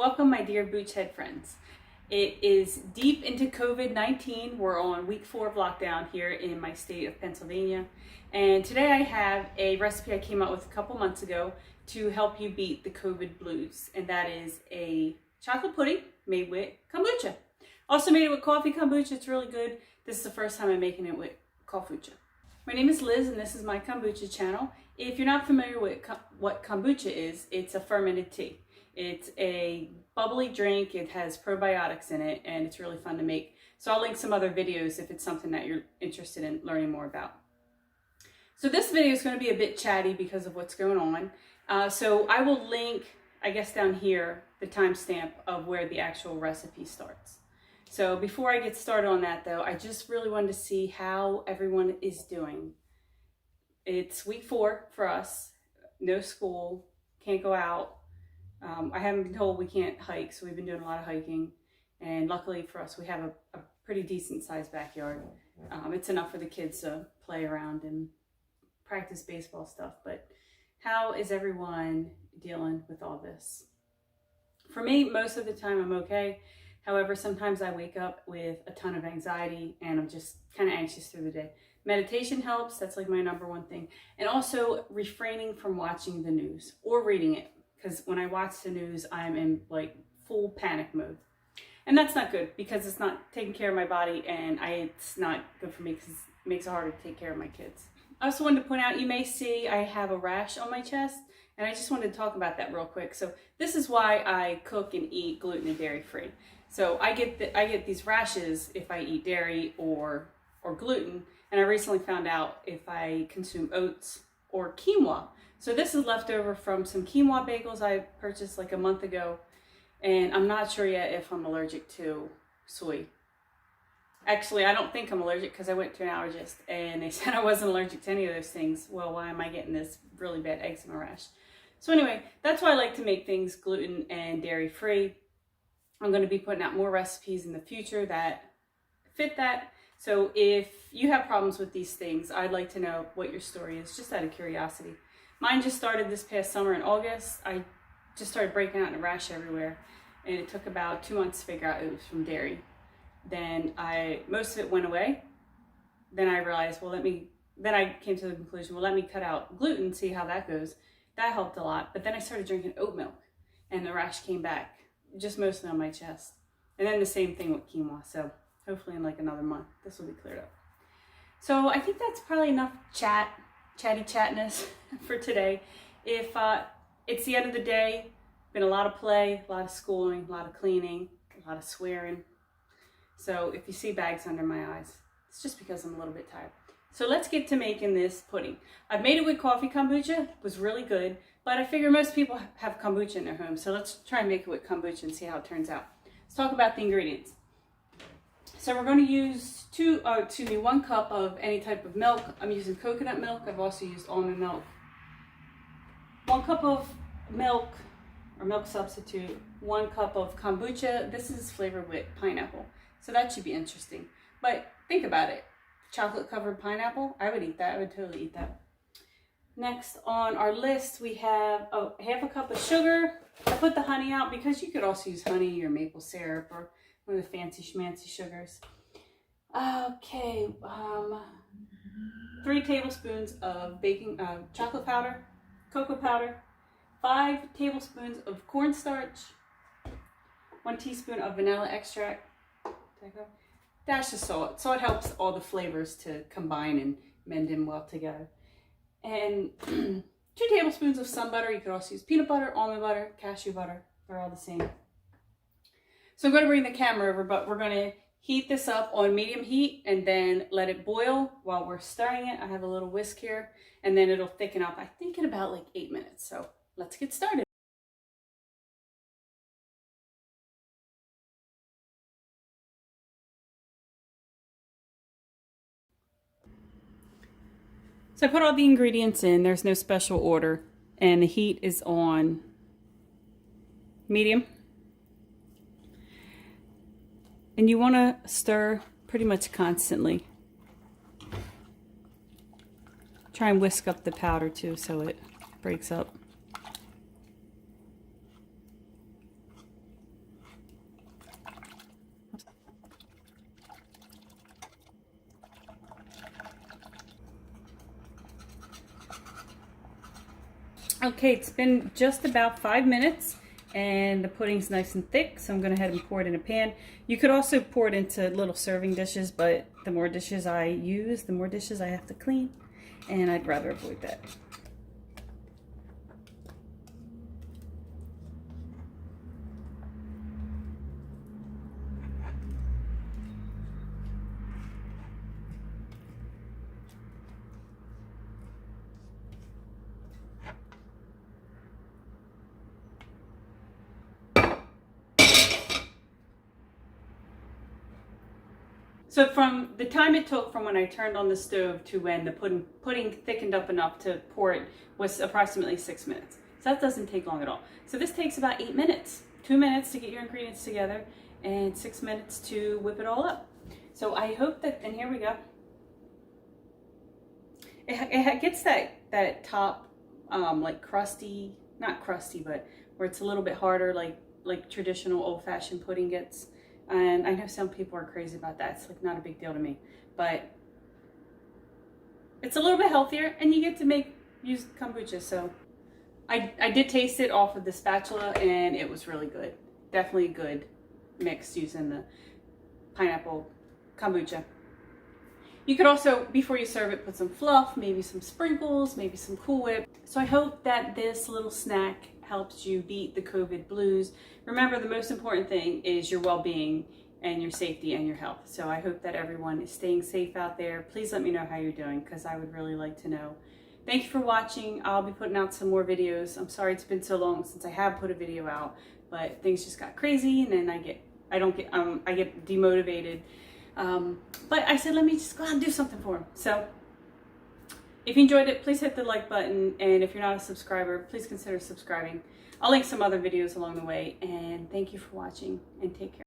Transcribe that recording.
Welcome, my dear Boochhead friends. It is deep into COVID-19. We're on week 4 of lockdown here in my state of Pennsylvania. And today I have a recipe I came out with a couple months ago to help you beat the COVID blues. And that is a chocolate pudding made with kombucha. Also made it with coffee kombucha. It's really good. This is the first time I'm making it with kombucha. My name is Liz and this is my kombucha channel. If you're not familiar with what kombucha is, it's a fermented tea. It's a bubbly drink. It has probiotics in it and it's really fun to make. So I'll link some other videos if it's something that you're interested in learning more about. So this video is going to be a bit chatty because of what's going on. So I will link, I guess down here, the timestamp of where the actual recipe starts. So before I get started on that though, I just really wanted to see how everyone is doing. It's week 4 for us, no school, can't go out. I haven't been told we can't hike, so we've been doing a lot of hiking. And luckily for us, we have a pretty decent sized backyard. It's enough for the kids to play around and practice baseball stuff. But how is everyone dealing with all this? For me, most of the time I'm okay. However, sometimes I wake up with a ton of anxiety and I'm just kind of anxious through the day. Meditation helps. That's like my #1 thing. And also refraining from watching the news or reading it. Because when I watch the news, I'm in like full panic mode. And that's not good because it's not taking care of my body and it's not good for me because it makes it harder to take care of my kids. I also wanted to point out, you may see I have a rash on my chest and I just wanted to talk about that real quick. So this is why I cook and eat gluten and dairy free. So I get these rashes if I eat dairy or gluten, and I recently found out if I consume oats or quinoa. So this is leftover from some quinoa bagels I purchased like a month ago, and I'm not sure yet if I'm allergic to soy. Actually, I don't think I'm allergic because I went to an allergist and they said I wasn't allergic to any of those things. Well, why am I getting this really bad eczema rash? So anyway, that's why I like to make things gluten and dairy free. I'm going to be putting out more recipes in the future that fit that. So if you have problems with these things, I'd like to know what your story is, just out of curiosity. Mine just started this past summer in August. I just started breaking out in a rash everywhere, and it took about 2 months to figure out it was from dairy. Then most of it went away. Then I realized, then I came to the conclusion, let me cut out gluten, see how that goes. That helped a lot. But then I started drinking oat milk, and the rash came back, just mostly on my chest. And then the same thing with quinoa. So hopefully in like another month, this will be cleared up. So I think that's probably enough chattiness for today. If it's the end of the day, been a lot of play, a lot of schooling, a lot of cleaning, a lot of swearing. So if you see bags under my eyes, it's just because I'm a little bit tired. So let's get to making this pudding. I've made it with coffee kombucha. It was really good, but I figure most people have kombucha in their home. So let's try and make it with kombucha and see how it turns out. Let's talk about the ingredients. So we're going to use 1 cup of any type of milk. I'm using coconut milk. I've also used almond milk. 1 cup of milk or milk substitute. 1 cup of kombucha. This is flavored with pineapple. So that should be interesting. But think about it. Chocolate covered pineapple. I would eat that. I would totally eat that. Next on our list we have half a cup of sugar. I put the honey out because you could also use honey or maple syrup or one of the fancy schmancy sugars. Okay, 3 tablespoons of chocolate powder, cocoa powder, 5 tablespoons of cornstarch, 1 teaspoon of vanilla extract, dash of salt. Salt helps all the flavors to combine and mend in well together. And 2 tablespoons of Sunbutter. You could also use peanut butter, almond butter, cashew butter. They're all the same. So I'm going to bring the camera over, but we're going to heat this up on medium heat and then let it boil while we're stirring it. I have a little whisk here, and then it'll thicken up, I think, in about like 8 minutes. So let's get started. So I put all the ingredients in. There's no special order, and the heat is on medium. And you want to stir pretty much constantly. Try and whisk up the powder too so it breaks up. Okay, it's been just about 5 minutes and the pudding's nice and thick, so I'm going to head and pour it in a pan. You could also pour it into little serving dishes, but the more dishes I use, the more dishes I have to clean, and I'd rather avoid that. So from the time it took from when I turned on the stove to when the pudding thickened up enough to pour it was approximately 6 minutes. So that doesn't take long at all. So this takes about 8 minutes. 2 minutes to get your ingredients together and 6 minutes to whip it all up. So I hope that, and here we go. It gets that top like crusty, not crusty, but where it's a little bit harder, like traditional old-fashioned pudding gets. And I know some people are crazy about that. It's like not a big deal to me, but it's a little bit healthier and you get to use kombucha. So I did taste it off of the spatula and it was really good. Definitely a good mix using the pineapple kombucha. You could also, before you serve it, put some fluff, maybe some sprinkles, maybe some Cool Whip. So I hope that this little snack helps you beat the COVID blues. Remember, the most important thing is your well-being and your safety and your health. So I hope that everyone is staying safe out there. Please let me know how you're doing because I would really like to know. Thank you for watching. I'll be putting out some more videos. I'm sorry it's been so long since I have put a video out, but things just got crazy and then I get demotivated. But I said, let me just go out and do something for them. So if you enjoyed it, please hit the like button. And if you're not a subscriber, please consider subscribing. I'll link some other videos along the way. And thank you for watching and take care.